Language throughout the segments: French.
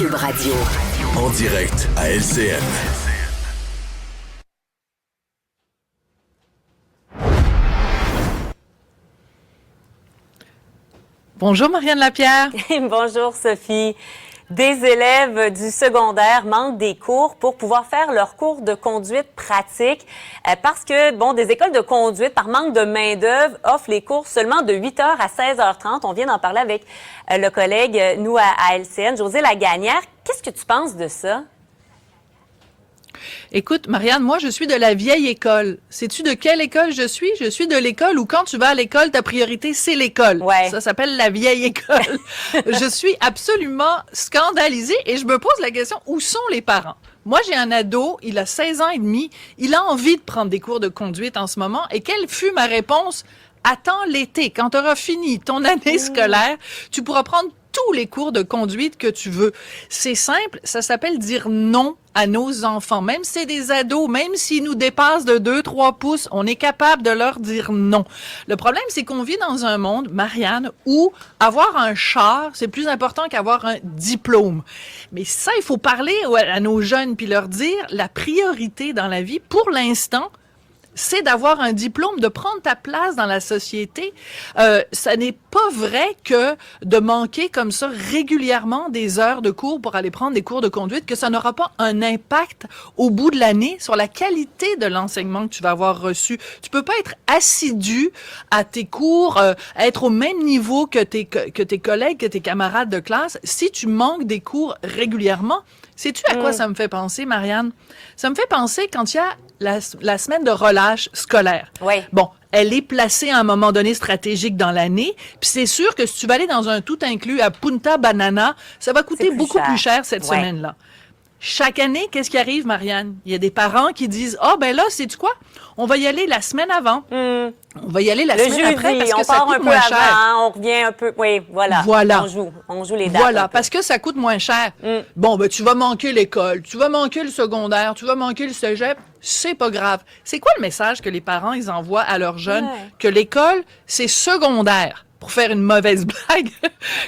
Cube Radio. En direct à LCN. Bonjour Marianne Lapierre. Bonjour Sophie. Des élèves du secondaire manquent des cours pour pouvoir faire leurs cours de conduite pratique parce que, des écoles de conduite, par manque de main-d'œuvre, offrent les cours seulement de 8h à 16h30. On vient d'en parler avec le collègue, nous, à LCN, José Lagagnère. Qu'est-ce que tu penses de ça? Écoute, Marianne, moi, je suis de la vieille école. Sais-tu de quelle école je suis? Je suis de l'école où quand tu vas à l'école, ta priorité, c'est l'école. Ouais. Ça s'appelle la vieille école. Je suis absolument scandalisée et je me pose la question, où sont les parents? Moi, j'ai un ado, il a 16 ans et demi, il a envie de prendre des cours de conduite en ce moment. Et quelle fut ma réponse? Attends l'été, quand tu auras fini ton année scolaire, tu pourras prendre tous les cours de conduite que tu veux. C'est simple, ça s'appelle dire non à nos enfants. Même si c'est des ados, même s'ils nous dépassent de 2-3 pouces, on est capable de leur dire non. Le problème, c'est qu'on vit dans un monde, Marianne, où avoir un char, c'est plus important qu'avoir un diplôme. Mais ça, il faut parler à nos jeunes puis leur dire la priorité dans la vie, pour l'instant, c'est d'avoir un diplôme, de prendre ta place dans la société. Ça n'est pas vrai que de manquer comme ça régulièrement des heures de cours pour aller prendre des cours de conduite, que ça n'aura pas un impact au bout de l'année sur la qualité de l'enseignement que tu vas avoir reçu. Tu peux pas être assidu à tes cours, être au même niveau que tes collègues, que tes camarades de classe, si tu manques des cours régulièrement. Sais-tu à quoi ça me fait penser, Marianne? Ça me fait penser quand il y a la semaine de relâche scolaire. Oui. Bon, elle est placée à un moment donné stratégique dans l'année, puis c'est sûr que si tu vas aller dans un tout inclus à Punta Banana, ça va coûter beaucoup plus cher cette semaine-là. Chaque année, qu'est-ce qui arrive, Marianne? Il y a des parents qui disent « Ah, ben là, sais-tu quoi? On va y aller la semaine avant. On va y aller la semaine jeudi, après parce que ça part coûte un peu moins cher. avant, on revient un peu. Oui, voilà. On joue les dates. Voilà, parce que ça coûte moins cher. Bon, ben tu vas manquer l'école, tu vas manquer le secondaire, tu vas manquer le cégep. C'est pas grave. C'est quoi le message que les parents ils envoient à leurs jeunes? Que l'école, c'est secondaire. Pour faire une mauvaise blague,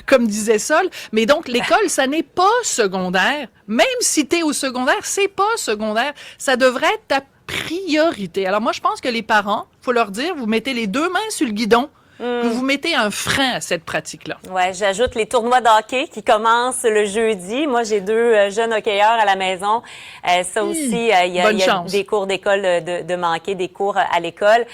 comme disait Sol. Mais donc, l'école, ça n'est pas secondaire. Même si t'es au secondaire, c'est pas secondaire. Ça devrait être ta priorité. Alors moi, je pense que les parents, faut leur dire, vous mettez les deux mains sur le guidon, que vous mettez un frein à cette pratique-là. Ouais, j'ajoute les tournois de hockey qui commencent le jeudi. Moi, j'ai deux jeunes hockeyeurs à la maison. Ça aussi, il y a des cours d'école de manquer, des cours à l'école.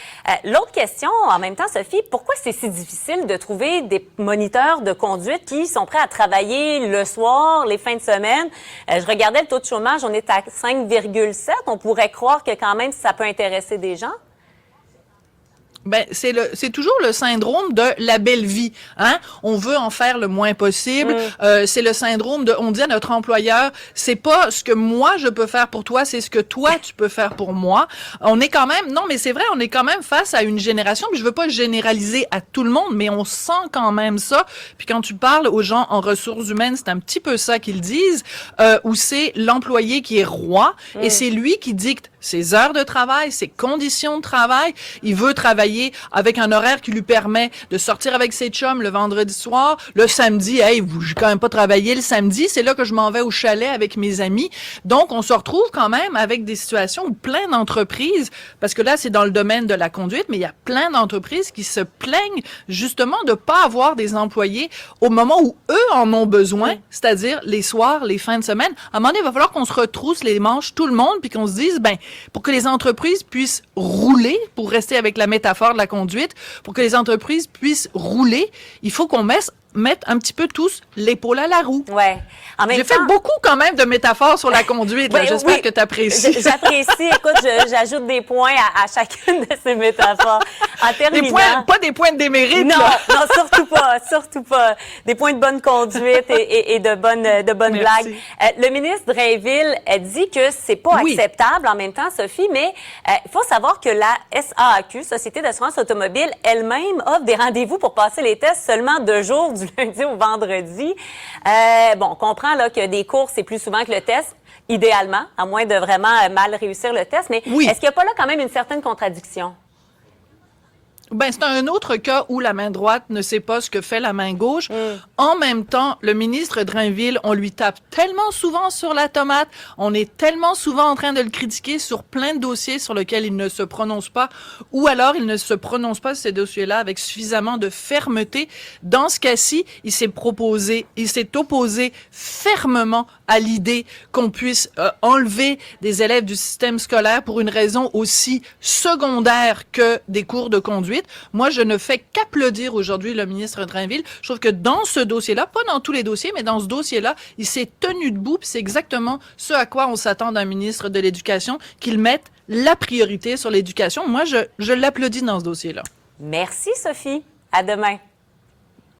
L'autre question, en même temps, Sophie, pourquoi c'est si difficile de trouver des moniteurs de conduite qui sont prêts à travailler le soir, les fins de semaine? Je regardais le taux de chômage, on est à 5,7. On pourrait croire que quand même, ça peut intéresser des gens. Ben, c'est toujours le syndrome de la belle vie, hein. On veut en faire le moins possible. C'est le syndrome de, on dit à notre employeur, c'est pas ce que moi je peux faire pour toi, c'est ce que toi tu peux faire pour moi. On est quand même, non, mais c'est vrai, on est quand même face à une génération, puis je veux pas généraliser à tout le monde, mais on sent quand même ça. Puis quand tu parles aux gens en ressources humaines, c'est un petit peu ça qu'ils disent, où c'est l'employé qui est roi, et c'est lui qui dicte ses heures de travail, ses conditions de travail. Il veut travailler avec un horaire qui lui permet de sortir avec ses chums le vendredi soir. Le samedi, hey, j'ai quand même pas travaillé le samedi. C'est là que je m'en vais au chalet avec mes amis. Donc, on se retrouve quand même avec des situations où plein d'entreprises, parce que là, c'est dans le domaine de la conduite, mais il y a plein d'entreprises qui se plaignent justement de pas avoir des employés au moment où eux en ont besoin, c'est-à-dire les soirs, les fins de semaine. À un moment donné, il va falloir qu'on se retrousse les manches, tout le monde, puis qu'on se dise, ben, pour que les entreprises puissent rouler, pour rester avec la métaphore de la conduite, pour que les entreprises puissent rouler, il faut qu'on mette un petit peu tous l'épaule à la roue. Ouais. J'ai fait beaucoup quand même de métaphores sur la conduite. Ben, j'espère que tu apprécies. J'apprécie. Écoute, j'ajoute des points à chacune de ces métaphores. En terminant, pas des points de démérite. Non, là. non, surtout pas. Des points de bonne conduite et de bonnes blagues. Le ministre Drainville a dit que c'est pas acceptable en même temps, Sophie, mais il faut savoir que la SAAQ, Société d'assurance automobile, elle-même offre des rendez-vous pour passer les tests seulement 2 jours, du lundi au vendredi. On comprend là que des cours, c'est plus souvent que le test, idéalement, à moins de vraiment mal réussir le test. Mais est-ce qu'il n'y a pas là quand même une certaine contradiction? Ben, c'est un autre cas où la main droite ne sait pas ce que fait la main gauche. En même temps, le ministre Drainville, on lui tape tellement souvent sur la tomate, on est tellement souvent en train de le critiquer sur plein de dossiers sur lesquels il ne se prononce pas, ou alors il ne se prononce pas sur ces dossiers-là avec suffisamment de fermeté. Dans ce cas-ci, il s'est opposé fermement à l'idée qu'on puisse enlever des élèves du système scolaire pour une raison aussi secondaire que des cours de conduite. Moi, je ne fais qu'applaudir aujourd'hui le ministre Drainville. Je trouve que dans ce dossier-là, pas dans tous les dossiers, mais dans ce dossier-là, il s'est tenu debout, puis c'est exactement ce à quoi on s'attend d'un ministre de l'Éducation, qu'il mette la priorité sur l'éducation. Moi, je l'applaudis dans ce dossier-là. Merci, Sophie. À demain.